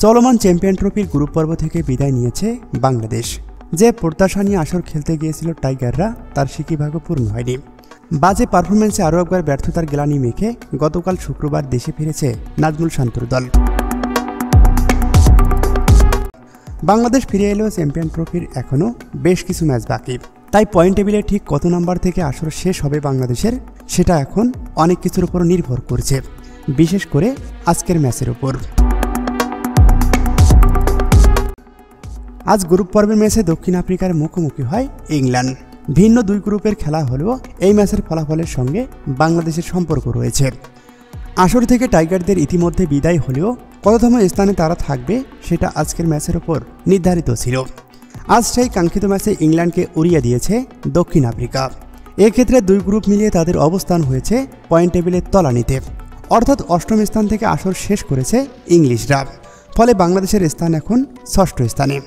চলমান চ্যাম্পিয়ন ট্রফির গ্রুপ পর্ব থেকে বিদায় নিয়েছে বাংলাদেশ। যে প্রত্যাশা নিয়ে আসর খেলতে গিয়েছিল টাইগাররা, তার সিকিভাগও পূর্ণ হয়নি। বাজে পারফরমেন্সে আরও একবার ব্যর্থতার গ্লানি মেখে গতকাল শুক্রবার দেশে ফিরেছে নাজমুল শান্তর দল। বাংলাদেশ ফিরে এলেও চ্যাম্পিয়ন ট্রফির এখনও বেশ কিছু ম্যাচ বাকি। তাই পয়েন্ট টেবিলে ঠিক কত নাম্বার থেকে আসর শেষ হবে বাংলাদেশের, সেটা এখন অনেক কিছুর উপর নির্ভর করছে, বিশেষ করে আজকের ম্যাচের উপর। আজ গ্রুপ পর্বের ম্যাচে দক্ষিণ আফ্রিকার মুখোমুখি হয় ইংল্যান্ড। ভিন্ন দুই গ্রুপের খেলা হলেও এই ম্যাচের ফলাফলের সঙ্গে বাংলাদেশের সম্পর্ক রয়েছে। আসর থেকে টাইগারদের ইতিমধ্যে বিদায় হলেও কততম স্থানে তারা থাকবে সেটা আজকের ম্যাচের ওপর নির্ধারিত ছিল। আজ সেই কাঙ্ক্ষিত ম্যাচে ইংল্যান্ডকে উড়িয়ে দিয়েছে দক্ষিণ আফ্রিকা। এক্ষেত্রে দুই গ্রুপ মিলিয়ে তাদের অবস্থান হয়েছে পয়েন্ট টেবিলের তলানিতে, অর্থাৎ অষ্টম স্থান থেকে আসর শেষ করেছে ইংলিশরা। ফলে বাংলাদেশের স্থান এখন ষষ্ঠ স্থানে,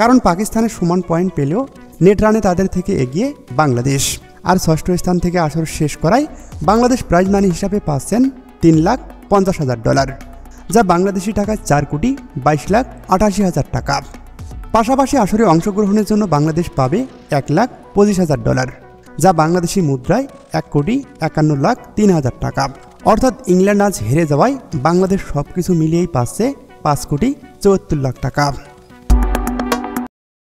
কারণ পাকিস্তানের সমান পয়েন্ট পেলেও নেট রানে তাদের থেকে এগিয়ে বাংলাদেশ। আর ষষ্ঠ স্থান থেকে আসর শেষ করায় বাংলাদেশ প্রাইজ মানি হিসাবে পাচ্ছেন $3,50,000, যা বাংলাদেশি টাকায় 4,22,88,000 টাকা। পাশাপাশি আসরে অংশগ্রহণের জন্য বাংলাদেশ পাবে $1,25,000, যা বাংলাদেশি মুদ্রায় 1,51,03,000 টাকা। অর্থাৎ ইংল্যান্ড আজ হেরে যাওয়ায় বাংলাদেশ সব কিছু মিলিয়েই পাচ্ছে $5,74,00,000 টাকা।